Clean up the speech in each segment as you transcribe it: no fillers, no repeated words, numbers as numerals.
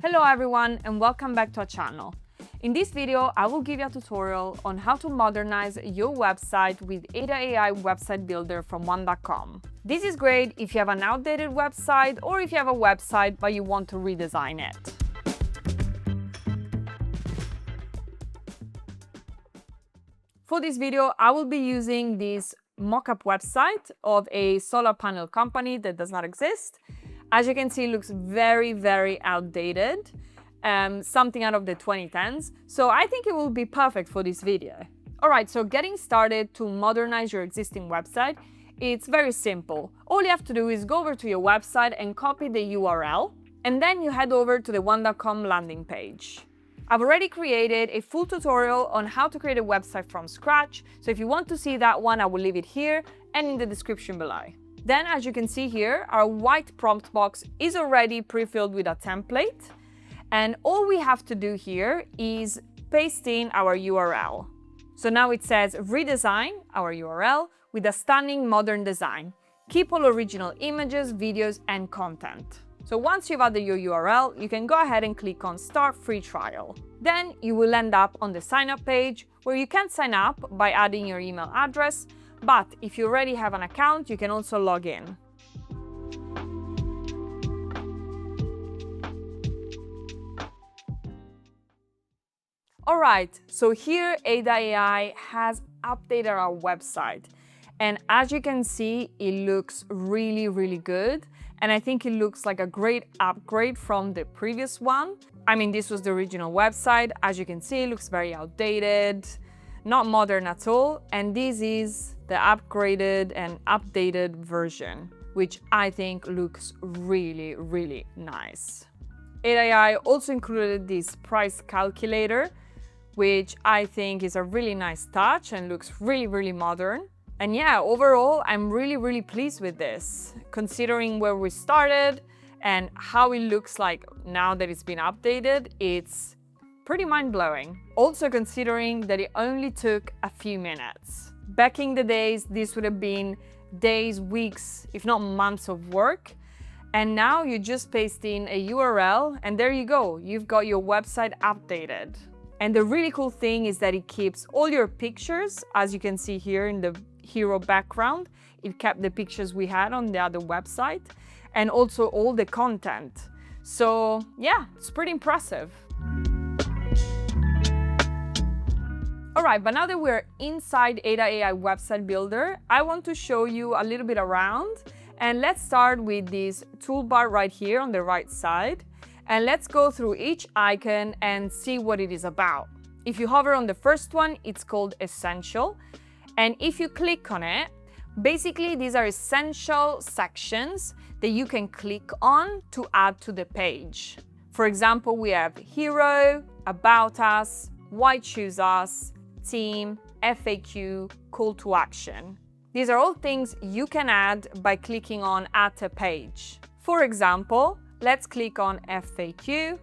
Hello everyone and welcome back to our channel. In this video, I will give you a tutorial on how to modernize your website with Aida AI website builder from One.com. This is great if you have an outdated website or if you have a website but you want to redesign it. For this video, I will be using this mock-up website of a solar panel company that does not exist. As you can see, it looks very outdated, something out of the 2010s. So I think it will be perfect for this video. All right, so getting started to modernize your existing website, it's very simple. All you have to do is go over to your website and copy the URL, and then you head over to the One.com landing page. I've already created a full tutorial on how to create a website from scratch. So if you want to see that one, I will leave it here and in the description below. Then, as you can see here, our white prompt box is already pre-filled with a template. And all we have to do here is paste in our URL. So now it says Redesign, our URL, with a stunning modern design. Keep all original images, videos, and content. So once you've added your URL, you can go ahead and click on Start Free Trial. Then you will end up on the sign up page where you can sign up by adding your email address. But if you already have an account, you can also log in. All right, so here Aida AI has updated our website. And as you can see, it looks really good. And I think it looks like a great upgrade from the previous one. I mean, this was the original website. As you can see, it looks very outdated, not modern at all. And this is the upgraded and updated version, which I think looks really nice. Aida AI also included this price calculator, which I think is a really nice touch and looks really modern. And yeah, overall, I'm really pleased with this, considering where we started and how it looks like now that it's been updated. It's pretty mind-blowing. Also considering that it only took a few minutes. Back in the days, this would have been days, weeks, if not months of work. And now you just paste in a URL and there you go, you've got your website updated. And the really cool thing is that it keeps all your pictures, as you can see here in the hero background. It kept the pictures we had on the other website and also all the content. So yeah, it's pretty impressive. All right, but now that we're inside Aida AI website builder, I want to show you a little bit around. And let's start with this toolbar right here on the right side. And let's go through each icon and see what it is about. If you hover on the first one, it's called Essential. And if you click on it, basically these are essential sections that you can click on to add to the page. For example, we have Hero, About Us, Why Choose Us, Team, FAQ, Call to Action. These are all things you can add by clicking on Add to Page. For example, let's click on FAQ,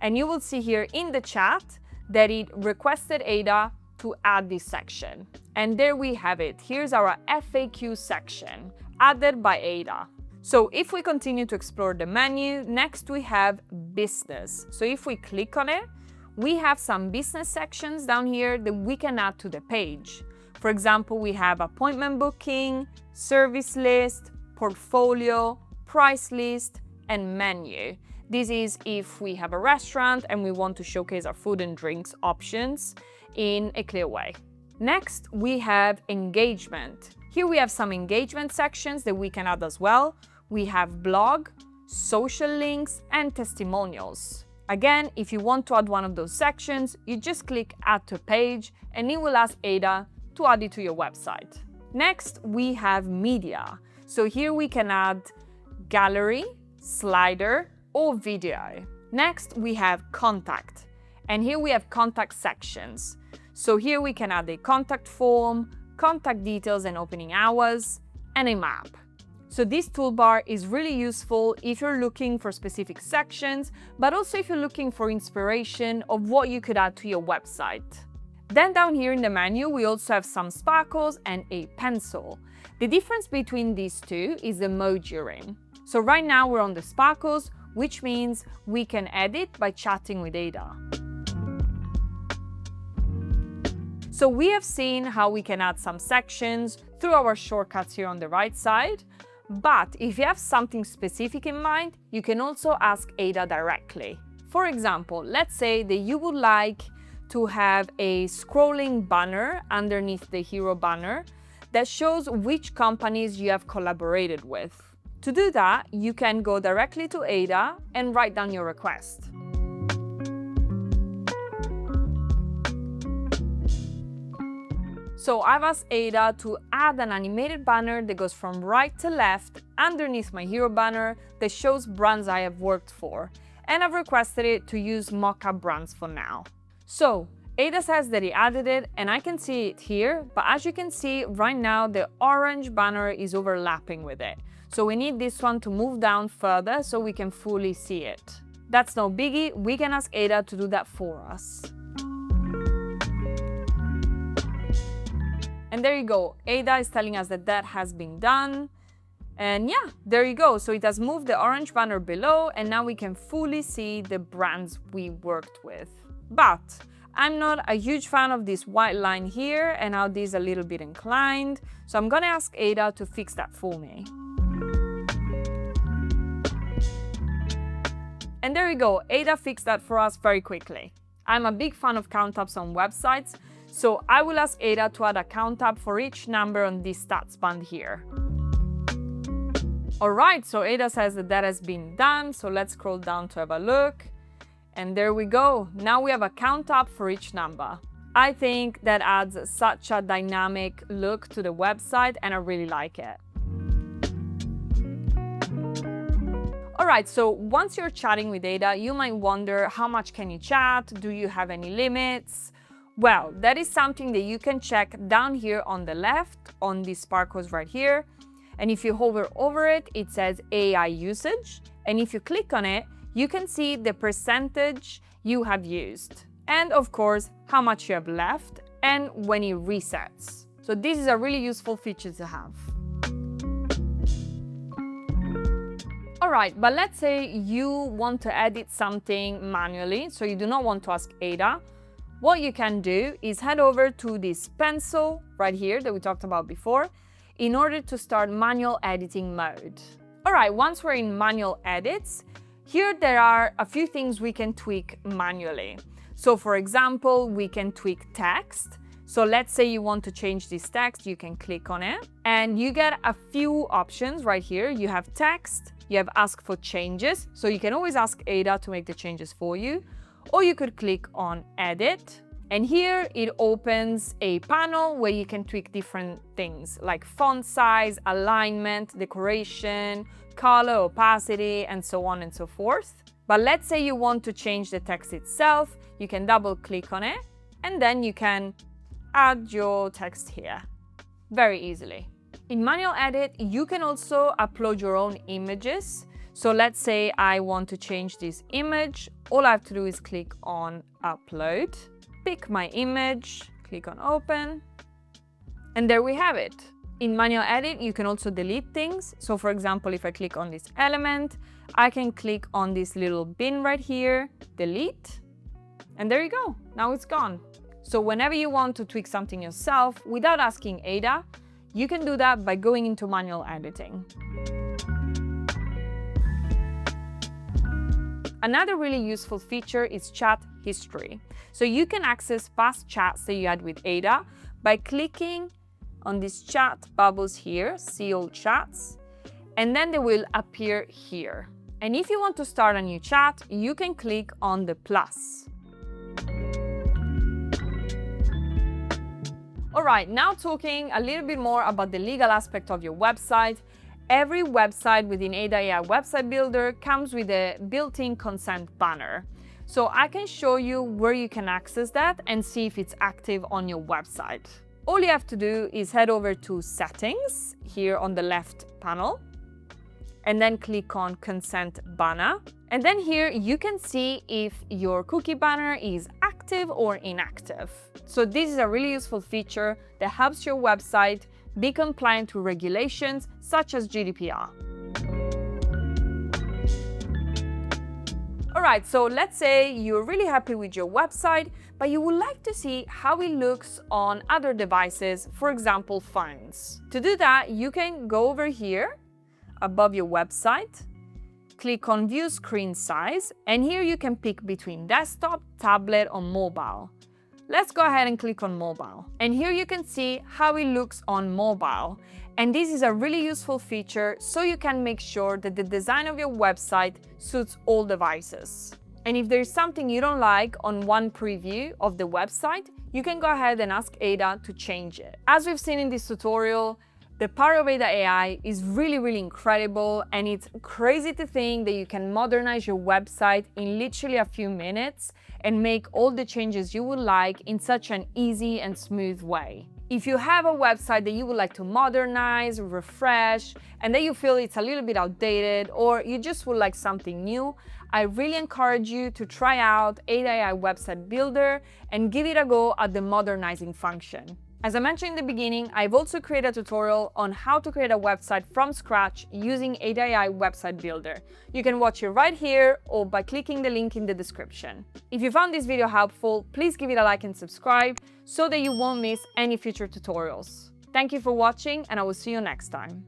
and you will see here in the chat that it requested Aida to add this section. And there we have it. Here's our FAQ section, added by Aida. So if we continue to explore the menu, next we have Business. So if we click on it, we have some business sections down here that we can add to the page. For example, we have Appointment Booking, Service List, Portfolio, Price List, and Menu. This is if we have a restaurant and we want to showcase our food and drinks options in a clear way. Next, we have Engagement. Here we have some engagement sections that we can add as well. We have Blog, Social Links, and Testimonials. Again, if you want to add one of those sections, you just click Add to Page and it will ask Aida to add it to your website. Next, we have Media. So here we can add Gallery, Slider, or Video. Next, we have Contact. And here we have contact sections. So here we can add a contact form, contact details and opening hours, and a map. So this toolbar is really useful if you're looking for specific sections, but also if you're looking for inspiration of what you could add to your website. Then down here in the menu, we also have some sparkles and a pencil. The difference between these two is the mode you're in. So right now we're on the sparkles, which means we can edit by chatting with Ada. So we have seen how we can add some sections through our shortcuts here on the right side, but if you have something specific in mind, you can also ask Ada directly. For example, let's say that you would like to have a scrolling banner underneath the hero banner that shows which companies you have collaborated with. To do that, you can go directly to Ada and write down your request. So I've asked Ada to add an animated banner that goes from right to left underneath my hero banner that shows brands I have worked for. And I've requested it to use mock-up brands for now. So Ada says that he added it and I can see it here, but as you can see right now, the orange banner is overlapping with it. So we need this one to move down further so we can fully see it. That's no biggie, we can ask Ada to do that for us. And there you go, Ada is telling us that that has been done. And yeah, there you go. So it has moved the orange banner below and now we can fully see the brands we worked with. But I'm not a huge fan of this white line here and how this is a little bit inclined. So I'm gonna ask Ada to fix that for me. And there you go, Ada fixed that for us very quickly. I'm a big fan of count tabs on websites, so I will ask Ada to add a count tab for each number on this stats band here. Alright, so Ada says that that has been done, so let's scroll down to have a look. And there we go, now we have a count tab for each number. I think that adds such a dynamic look to the website and I really like it. Alright, so once you're chatting with Ada, you might wonder how much can you chat? Do you have any limits? Well, that is something that you can check down here on the left on these sparkles right here. And if you hover over it, it says AI usage. And if you click on it, you can see the percentage you have used. And of course, how much you have left and when it resets. So this is a really useful feature to have. Alright, but let's say you want to edit something manually, so you do not want to ask Ada. What you can do is head over to this pencil right here that we talked about before in order to start manual editing mode. Alright, once we're in manual edits, here there are a few things we can tweak manually. So for example, we can tweak text. So let's say you want to change this text, you can click on it and you get a few options right here. You have text, you have ask for changes. So you can always ask Ada to make the changes for you. Or you could click on edit. And here it opens a panel where you can tweak different things like font size, alignment, decoration, color, opacity, and so on and so forth. But let's say you want to change the text itself, you can double click on it and then you can add your text here very easily. In manual edit, you can also upload your own images. So let's say I want to change this image. All I have to do is click on upload, pick my image, click on open, and there we have it. In manual edit, you can also delete things. So for example, if I click on this element, I can click on this little bin right here, delete, and there you go. Now it's gone. So whenever you want to tweak something yourself without asking Ada, you can do that by going into manual editing. Another really useful feature is chat history. So you can access past chats that you had with Ada by clicking on these chat bubbles here, see all chats, and then they will appear here. And if you want to start a new chat, you can click on the plus. All right, now talking a little bit more about the legal aspect of your website. Every website within Aida AI Website Builder comes with a built-in consent banner. So I can show you where you can access that and see if it's active on your website. All you have to do is head over to Settings here on the left panel and then click on Consent Banner. And then here you can see if your cookie banner is active or inactive. So this is a really useful feature that helps your website be compliant with regulations such as GDPR. All right, so let's say you're really happy with your website, but you would like to see how it looks on other devices, for example, phones. To do that, you can go over here above your website, click on View Screen Size, and here you can pick between desktop, tablet, or mobile. Let's go ahead and click on mobile. And here you can see how it looks on mobile. And this is a really useful feature so you can make sure that the design of your website suits all devices. And if there's something you don't like on one preview of the website, you can go ahead and ask Ada to change it. As we've seen in this tutorial, the power of Aida AI is really incredible, and it's crazy to think that you can modernize your website in literally a few minutes and make all the changes you would like in such an easy and smooth way. If you have a website that you would like to modernize, refresh, and that you feel it's a little bit outdated, or you just would like something new, I really encourage you to try out Aida AI Website Builder and give it a go at the modernizing function. As I mentioned in the beginning, I've also created a tutorial on how to create a website from scratch using Aida AI Website Builder. You can watch it right here or by clicking the link in the description. If you found this video helpful, please give it a like and subscribe so that you won't miss any future tutorials. Thank you for watching, and I will see you next time.